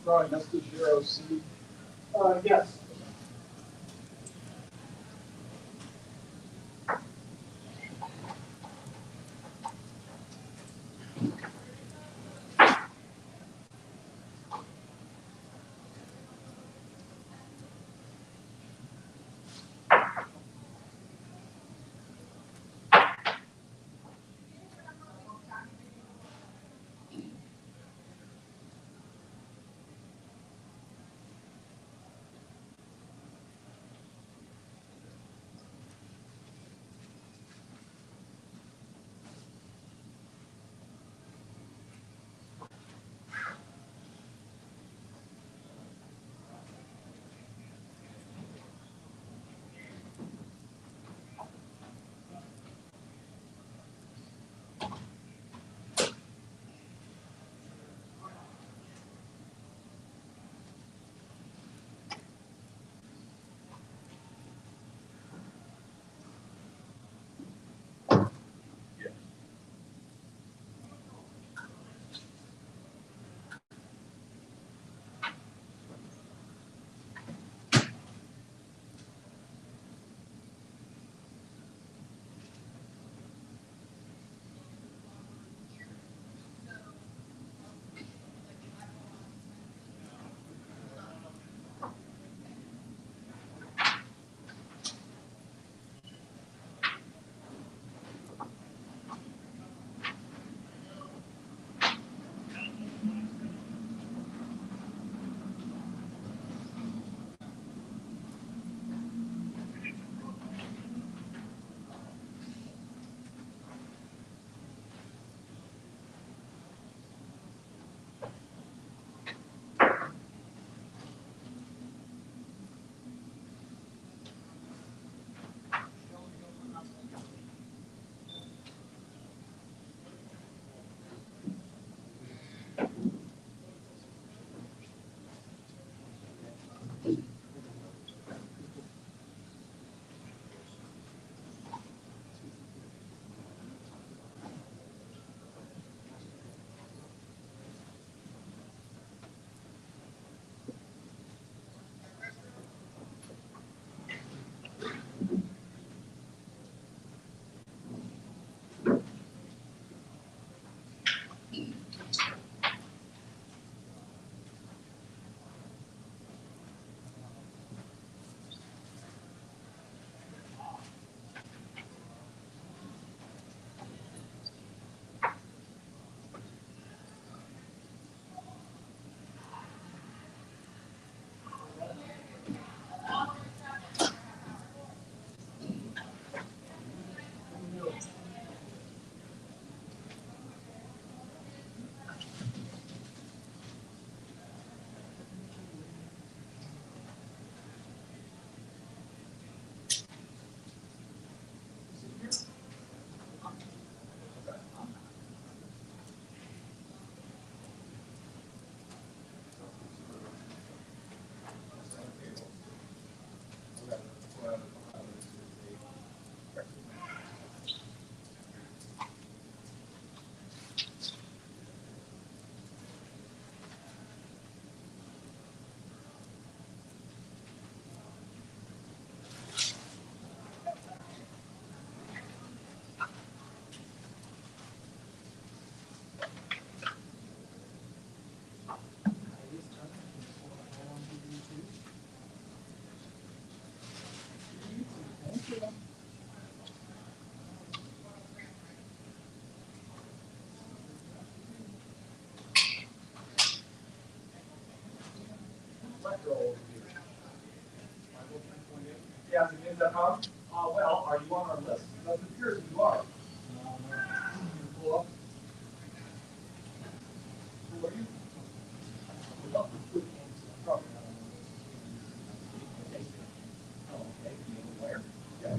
Drawing up to 0C. Yes. Yeah, game.com. Well, are you on our list? It doesn't appear that you are. Pull up. Who are you? Oh, okay. Oh, okay. Where? Yeah.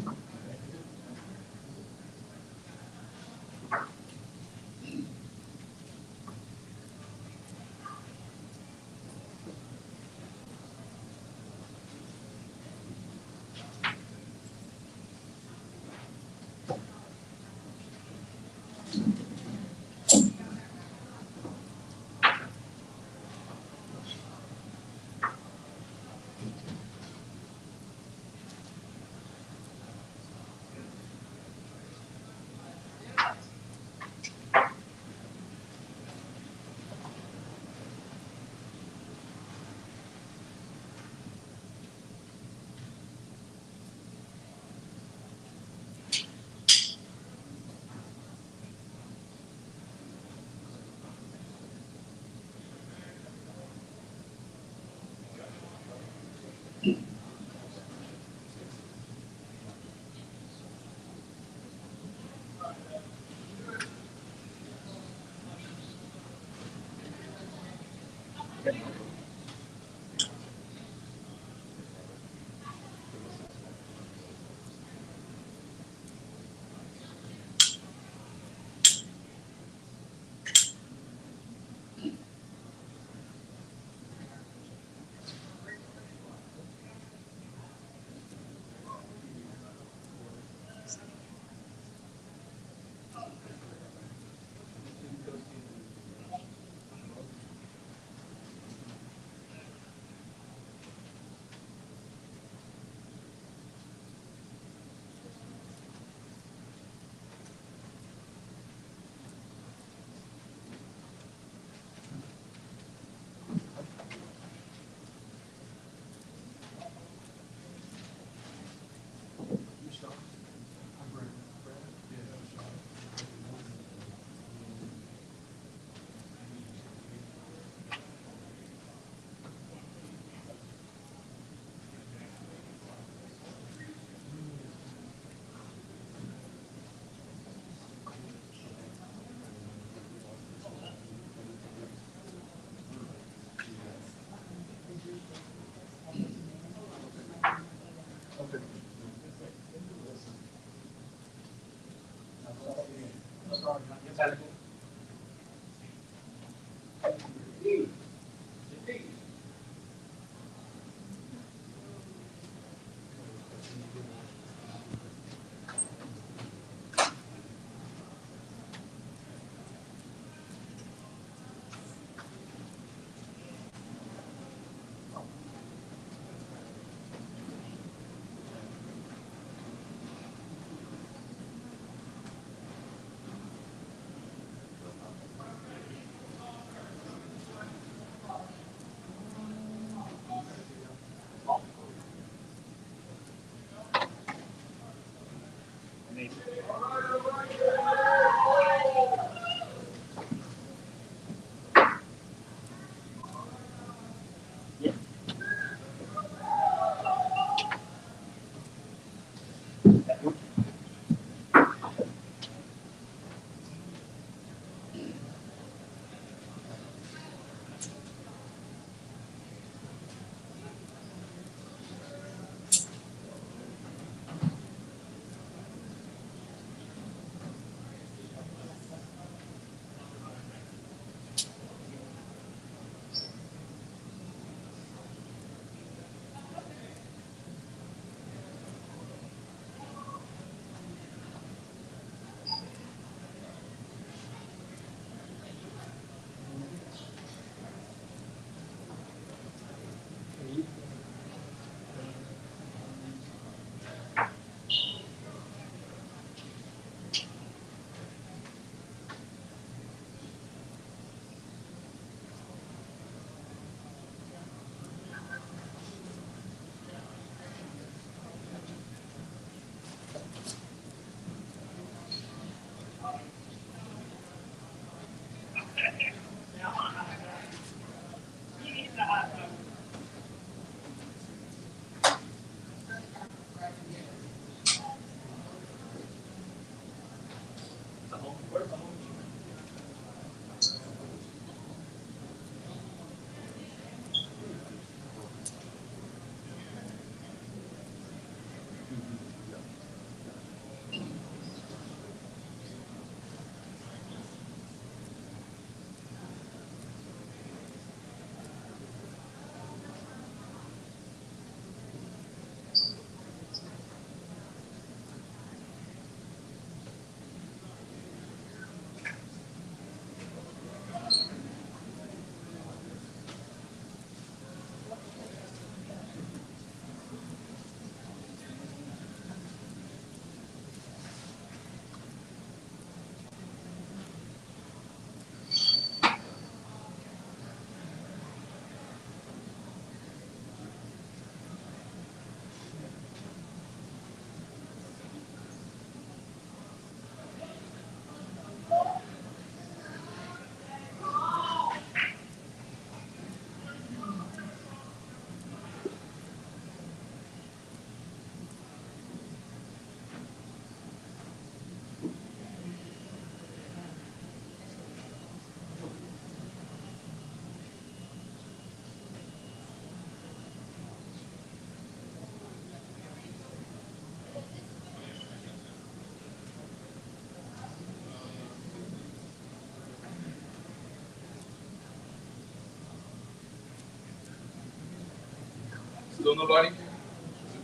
Still nobody?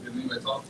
Did anybody talk?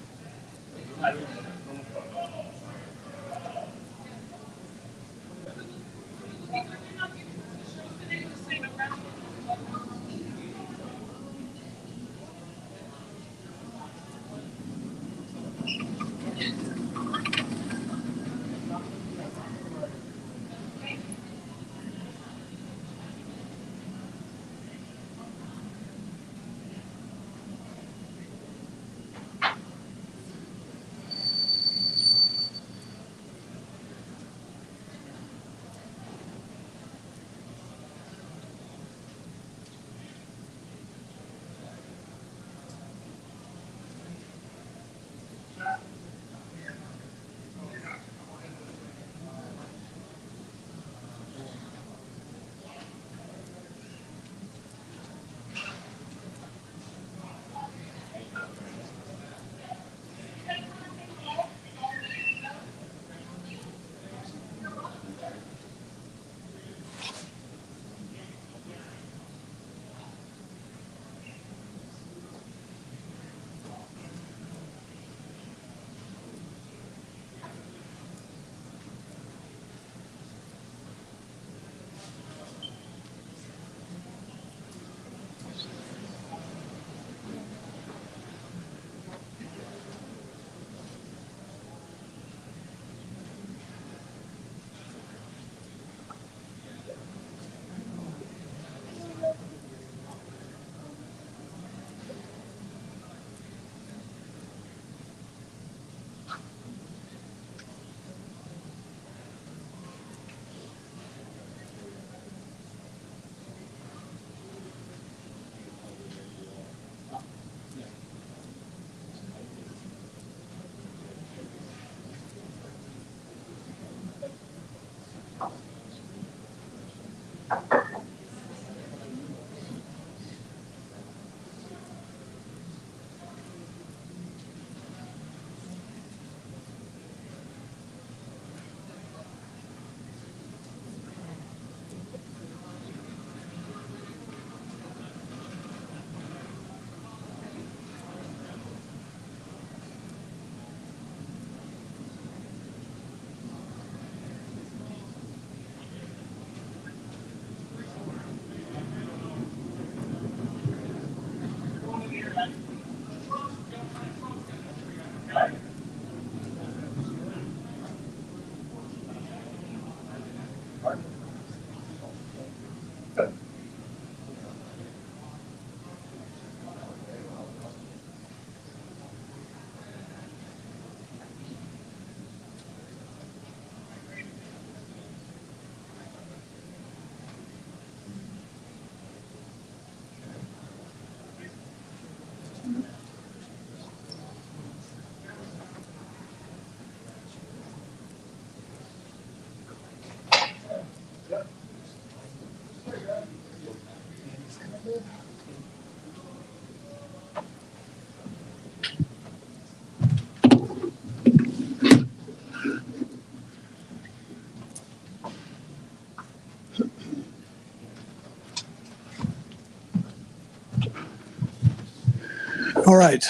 All right.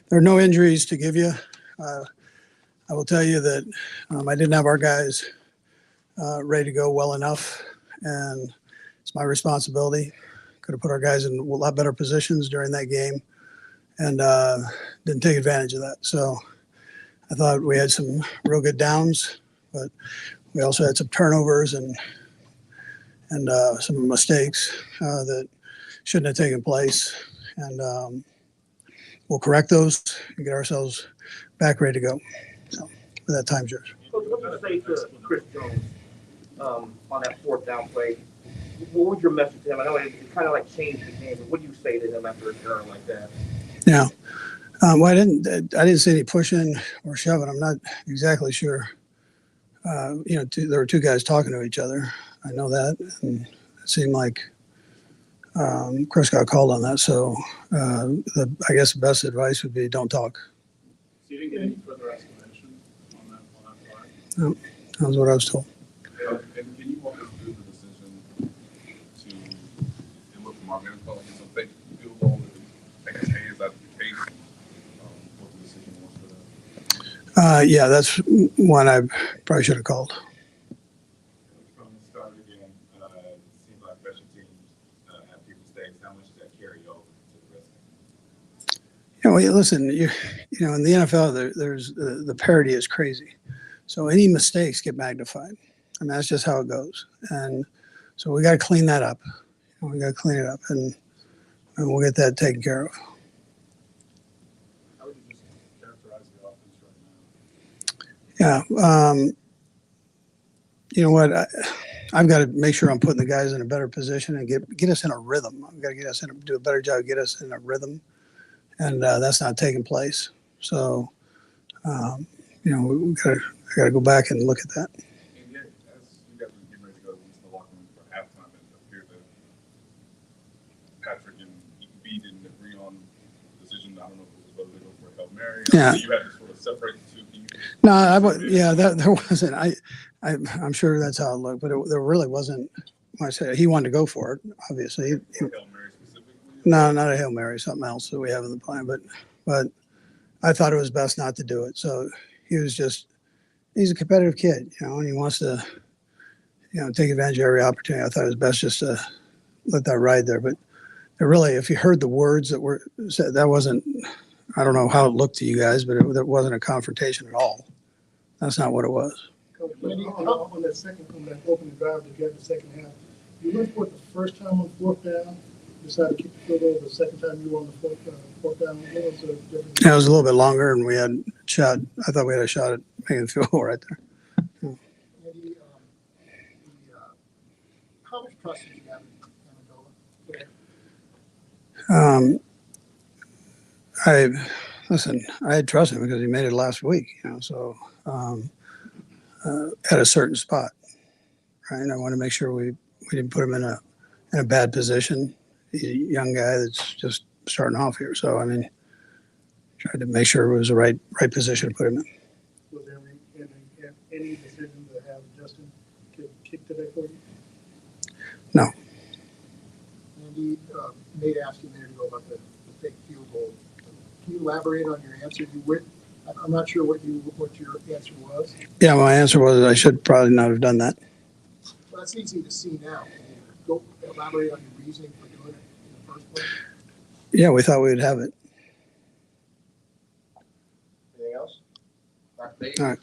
There are no injuries to give you. I will tell you that I didn't have our guys ready to go well enough, and it's my responsibility. Could have put our guys in a lot better positions during that game, and didn't take advantage of that. So I thought we had some real good downs, but we also had some turnovers and some mistakes that shouldn't have taken place. And we'll correct those and get ourselves back ready to go. So that time's yours. Coach, what did you say to Chris Jones on that fourth down play? What was your message to him? I know it kind of like changed the game, but what do you say to him after a turn like that? Yeah. Well, I didn't see any pushing or shoving. I'm not exactly sure. There were two guys talking to each other. I know that, and it seemed like Chris got called on that. So I guess the best advice would be don't talk. So you didn't get any further explanation on that part? No, that was what I was told. And can you walk us through the decision to, it looked from our vantage point like it's a fake field goal? Yeah, that's one I probably should have called. From the start of the game, it seems like special teams have few mistakes. How much does that carry over to the rest of the game? Listen, in the NFL, there's the parity is crazy. So any mistakes get magnified. I mean, that's just how it goes. And so we got to clean that up. We got to clean it up, and we'll get that taken care of. How would you just characterize the offense right now? Yeah. You know what? I've got to make sure I'm putting the guys in a better position and get us in a rhythm. I've got to do a better job, get us in a rhythm, and that's not taking place. So, I got to go back and look at that. And yet, as you guys were getting ready to go into the locker room for halftime, it appeared that Patrick and B didn't agree on the decision. I don't know if it was whether to go for a Hail Mary. Yeah. You had to sort of separate the two. Can you No, there wasn't. I'm sure that's how it looked, but there really wasn't. I said he wanted to go for it. Obviously, Hail Mary specifically? no, not a Hail Mary, something else that we have in the plan. But I thought it was best not to do it. So he's a competitive kid, and he wants to, take advantage of every opportunity. I thought it was best just to let that ride there. But it really, if you heard the words that were said, that wasn't. I don't know how it looked to you guys, but it wasn't a confrontation at all. That's not what it was. Coach, on that opening drive to get the second half, you went for it the first time on fourth down, decided to keep the field goal. The second time you were on the fourth down. What was the difference? Yeah, it was a little bit longer, and we had a shot. I thought we had a shot at making the field goal right there. Andy, how much trust did you have in Amendola? I had trust him because he made it last week, so at a certain spot, right? And I want to make sure we didn't put him in a bad position. He's a young guy that's just starting off here, so I mean, tried to make sure it was the right position to put him in. Was there any decision to have Justin kick today for you? No. Andy, Nate asked you a minute ago about the fake field goal. Can you elaborate on your answer? I'm not sure what your answer was. Yeah, my answer was I should probably not have done that. Well, that's easy to see now. Can you go elaborate on your reasoning for doing it in the first place? Yeah, we thought we would have it. Anything else? All right.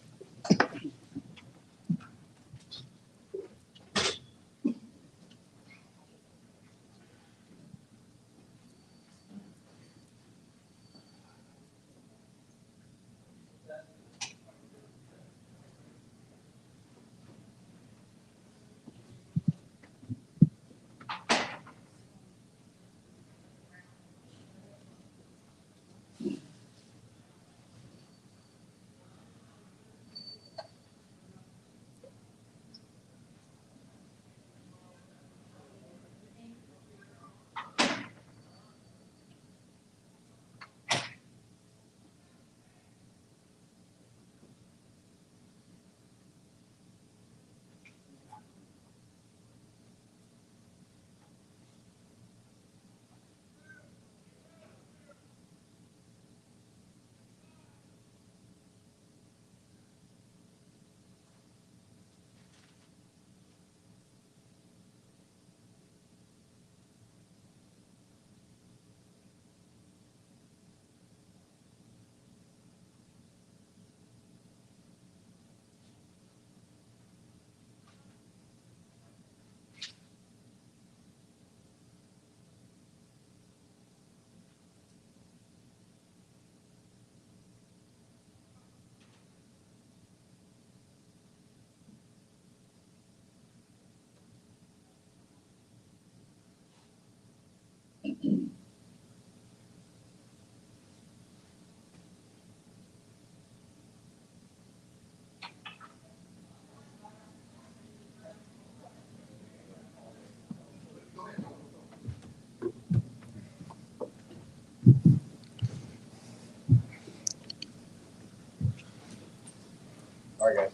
All right, guys.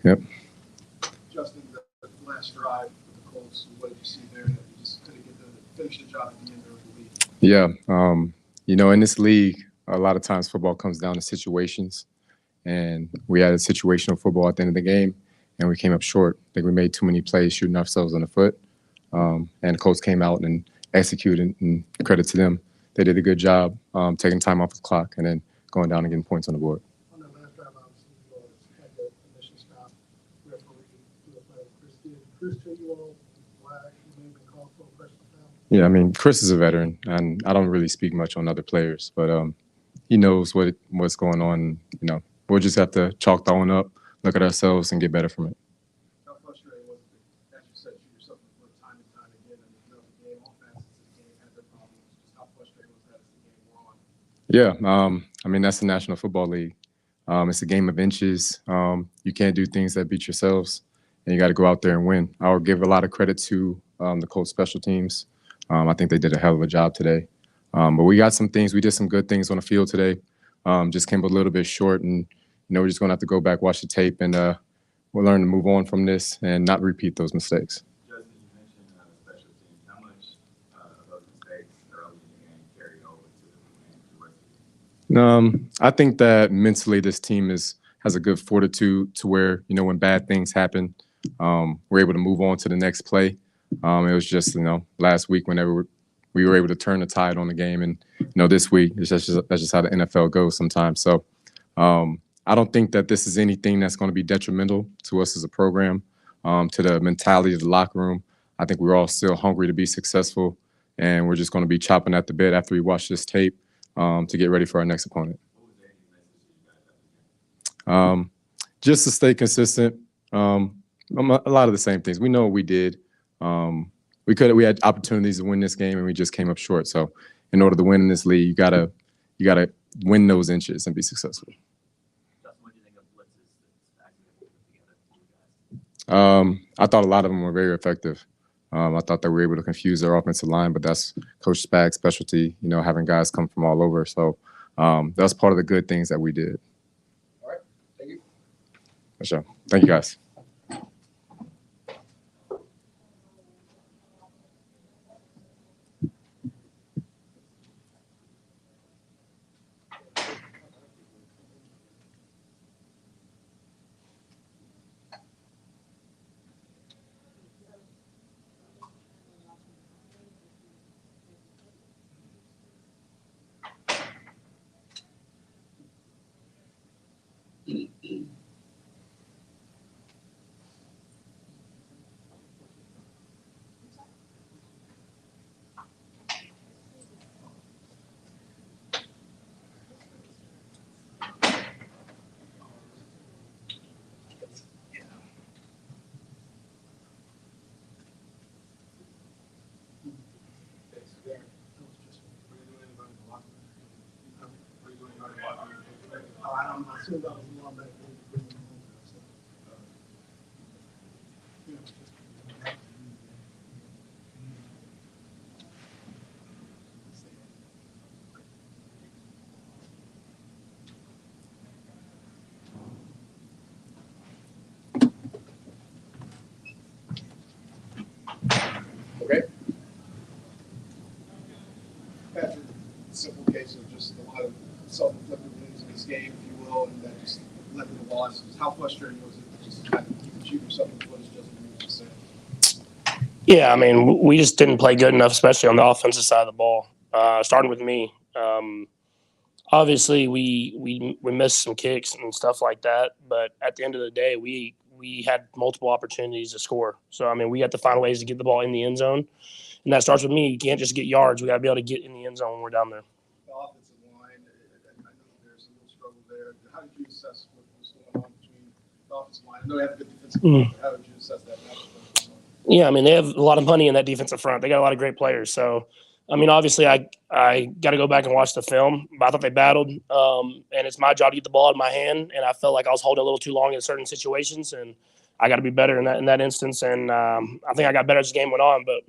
Yep. Justin, the last drive with the Colts, what did you see there that you just couldn't finish the job at the end of the week? Yeah. In this league, a lot of times football comes down to situations, and we had a situational football at the end of the game, and we came up short. I think we made too many plays shooting ourselves in the foot, and the Colts came out and executed, and credit to them. They did a good job taking time off the clock and then going down and getting points on the board. On that last drive, obviously, you all had the initial stop referee to the play. Chris tell you all why he may have been called for a personal foul? Yeah, I mean, Chris is a veteran, and I don't really speak much on other players, but he knows what's going on. You know, we'll just have to chalk that one up, look at ourselves, and get better from it. How frustrating was it, as you said, you yourself with time and time again, and throughout the game, offenses this game had their problems. Just how frustrating was that as the game wore on? Yeah, I mean, that's the National Football League. It's a game of inches. You can't do things that beat yourselves, and you got to go out there and win. I'll give a lot of credit to the Colts special teams. I think they did a hell of a job today. But we got some things. We did some good things on the field today. Just came a little bit short, and we're just going to have to go back, watch the tape, and we'll learn to move on from this and not repeat those mistakes. Justin, you mentioned special teams. How much of those mistakes early in the game carried over to the rest of the game? I think that mentally this team has a good fortitude to where, when bad things happen, we're able to move on to the next play. It was just, last week whenever we were able to turn the tide on the game, and this week that's just how the NFL goes sometimes. So I don't think that this is anything that's going to be detrimental to us as a program, to the mentality of the locker room. I think we're all still hungry to be successful, and we're just going to be chopping at the bit after we watch this tape to get ready for our next opponent. Just to stay consistent, a lot of the same things. We know what we did. We had opportunities to win this game, and we just came up short. So in order to win in this league, you gotta win those inches and be successful. What do you think of blitzes together? I thought a lot of them were very effective. I thought that we were able to confuse their offensive line, but that's Coach Spag's specialty, having guys come from all over. So that's part of the good things that we did. All right, thank you. For sure. Thank you, guys. I don't know. I assume that was a long back. Okay. Patrick, simple case of just a lot of self-inflicted wounds in this game, if you will, and that just led to the losses. How frustrating was it to just kind of keep shooting yourself in the foot, as Justin was saying? Yeah, I mean, we just didn't play good enough, especially on the offensive side of the ball. Starting with me, obviously we missed some kicks and stuff like that, but at the end of the day, we had multiple opportunities to score. So I mean, we had to find ways to get the ball in the end zone, and that starts with me. You can't just get yards; we got to be able to get in the end zone when we're down there. The offensive line, I know there's a little struggle there. How did you assess what was going on between the offensive line? I know they have a good defensive line, but how did you assess that matchup? Yeah, I mean, they have a lot of money in that defensive front. They got a lot of great players. So, I mean, obviously, I got to go back and watch the film. But I thought they battled, and it's my job to get the ball in my hand. And I felt like I was holding a little too long in certain situations, and I got to be better in that instance. And I think I got better as the game went on. But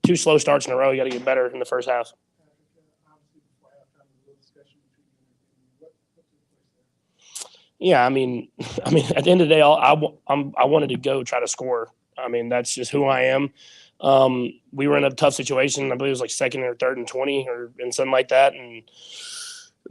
2 slow starts in a row, you got to get better in the first half. Yeah, I mean, at the end of the day, I wanted to go try to score. I mean, that's just who I am. We were in a tough situation. I believe it was like 2nd or 3rd and 20 or something like that. And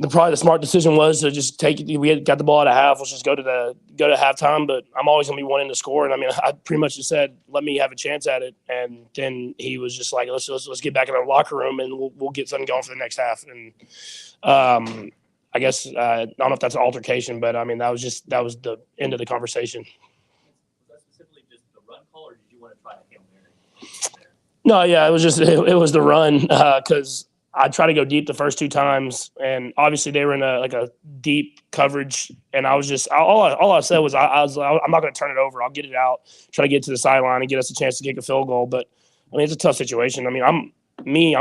probably the smart decision was to just take it. We got the ball at a half. Let's just go to halftime. But I'm always gonna be wanting to score. And I mean, I pretty much just said, let me have a chance at it. And then he was just like, let's get back in our locker room and we'll get something going for the next half. And I guess I don't know if that's an altercation, but I mean that was the end of the conversation. Was that specifically just the run call, or did you want to try to Hail Mary? No, yeah, it was the run because I tried to go deep the first 2 times, and obviously they were in a deep coverage, and I was just all I said was I'm not going to turn it over. I'll get it out, try to get to the sideline and get us a chance to kick a field goal. But I mean, it's a tough situation. I mean, I'm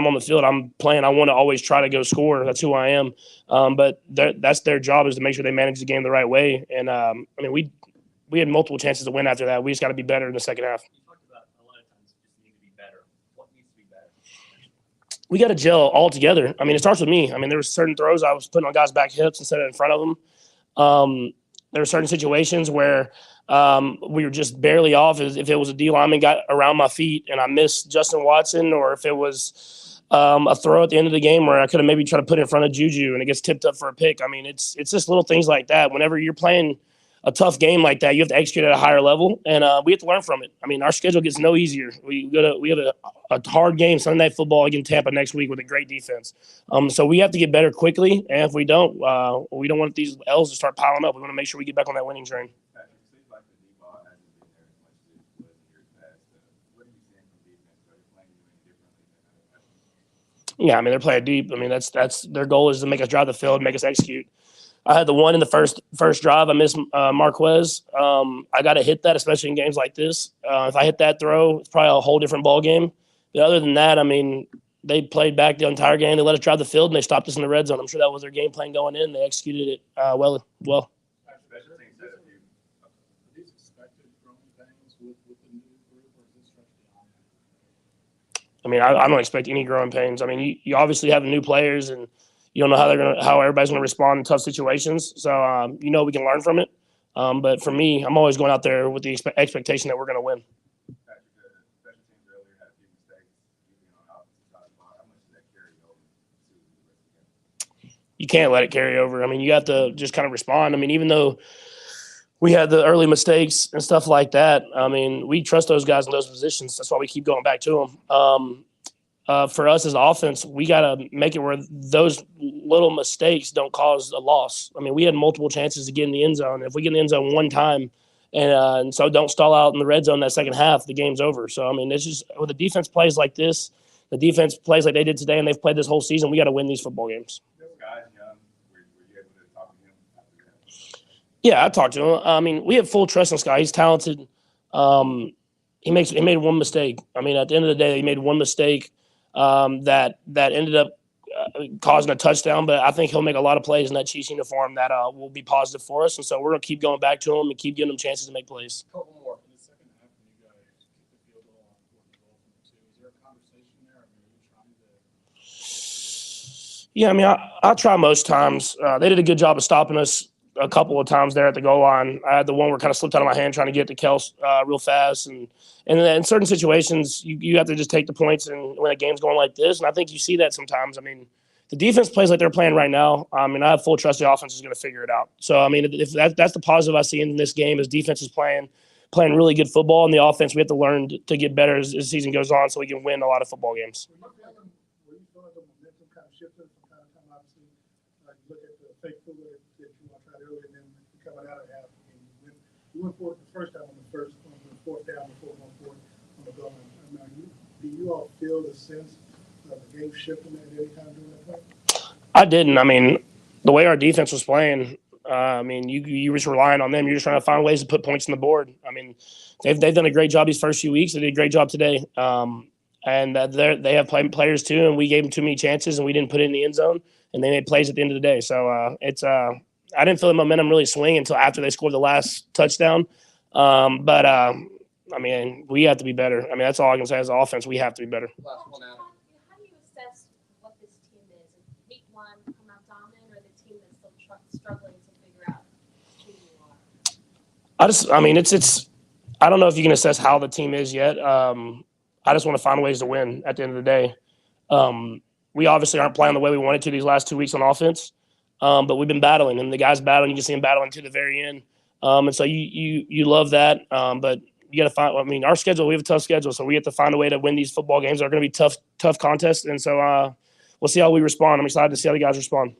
on the field. I'm playing. I want to always try to go score. That's who I am. But that's their job, is to make sure they manage the game the right way. And I mean, we had multiple chances to win after that. We just got to be better in the second half. You talked about a lot of times just need to be better. What needs to be better? We got to gel all together. I mean, it starts with me. I mean, there were certain throws I was putting on guys' back hips instead of in front of them. There were certain situations where we were just barely off. If it was a D lineman got around my feet and I missed Justin Watson, or if it was a throw at the end of the game where I could have maybe tried to put it in front of Juju and it gets tipped up for a pick. I mean, it's just little things like that. Whenever you're playing a tough game like that, you have to execute at a higher level, and we have to learn from it. I mean, our schedule gets no easier. We have a hard game, Sunday Night Football against Tampa next week with a great defense. So we have to get better quickly, and if we don't want these L's to start piling up. We want to make sure we get back on that winning train. Patrick, it seems like the D-ball hasn't been there as much as it was in years past. What are you seeing from defense? Are they playing you any differently? Yeah, I mean, they're playing deep. I mean, that's their goal, is to make us drive the field, make us execute. I had the one in the first drive. I missed Marquez. I got to hit that, especially in games like this. If I hit that throw, it's probably a whole different ball game. But other than that, I mean, they played back the entire game. They let us drive the field, and they stopped us in the red zone. I'm sure that was their game plan going in. They executed it well. Special teams set a few. Are these expected growing pains with the new group, or is this strictly on? I mean, I don't expect any growing pains. I mean, you obviously have new players, and you don't know how everybody's gonna respond in tough situations. So we can learn from it. But for me, I'm always going out there with the expectation that we're gonna win. Patrick, special teams earlier had a few mistakes, even on the offensive side of the ball. How much does that carry over to the rest of the game? You can't let it carry over. I mean, you have to just kind of respond. I mean, even though we had the early mistakes and stuff like that, I mean, we trust those guys in those positions. That's why we keep going back to them. For us as offense, we got to make it where those little mistakes don't cause a loss. I mean, we had multiple chances to get in the end zone. If we get in the end zone one time, and so don't stall out in the red zone that second half, the game's over. So, I mean, it's just when the defense plays like this, the defense plays like they did today, and they've played this whole season, we got to win these football games. This guy's young. Were you able to talk to him after that? Yeah, I talked to him. I mean, we have full trust in this guy. He's talented. He made one mistake. I mean, at the end of the day, he made one mistake that ended up causing a touchdown. But I think he'll make a lot of plays in that Chiefs uniform that will be positive for us. And so we're going to keep going back to him and keep giving him chances to make plays. A couple more. In the second half, when you guys kicked the field goal on 4th and goal from the 2, is there a conversation there? I mean, are you trying to? Yeah, I mean, I try most times. They did a good job of stopping us a couple of times there at the goal line. I had the one where it kind of slipped out of my hand trying to get to Kels real fast. And in certain situations, you have to just take the points and when a game's going like this. And I think you see that sometimes. I mean, the defense plays like they're playing right now. I mean, I have full trust the offense is going to figure it out. So, I mean, if that's the positive I see in this game is defense is playing really good football, and the offense, we have to learn to get better as the season goes on so we can win a lot of football games. Were you feeling the momentum kind of shifting from time to time? Obviously, like you look at the fake food that you tried earlier, and then coming out of half, you went for it the first time on the 4th down before 1-4 on the goal line. Now, do you all feel the sense of the game shifting at any time during that point? I didn't. I mean, the way our defense was playing, I mean, you were just relying on them. You're just trying to find ways to put points on the board. I mean, they've done a great job these first few weeks. They did a great job today. And they have players too, and we gave them too many chances, and we didn't put it in the end zone, and they made plays at the end of the day. So I didn't feel the momentum really swing until after they scored the last touchdown. But I mean, we have to be better. I mean, that's all I can say as an offense. We have to be better. Last one out. How do you assess what this team is? Is week one come out dominant, or the team that's still struggling to figure out who you are? I mean, it's. I don't know if you can assess how the team is yet. I just want to find ways to win at the end of the day. We obviously aren't playing the way we wanted to these last 2 weeks on offense. But we've been battling, and the guys battling. You can see them battling to the very end. And so you love that. But you got to find. I mean, our schedule. We have a tough schedule, so we have to find a way to win these football games. They're going to be tough contests, and so we'll see how we respond. I'm excited to see how the guys respond.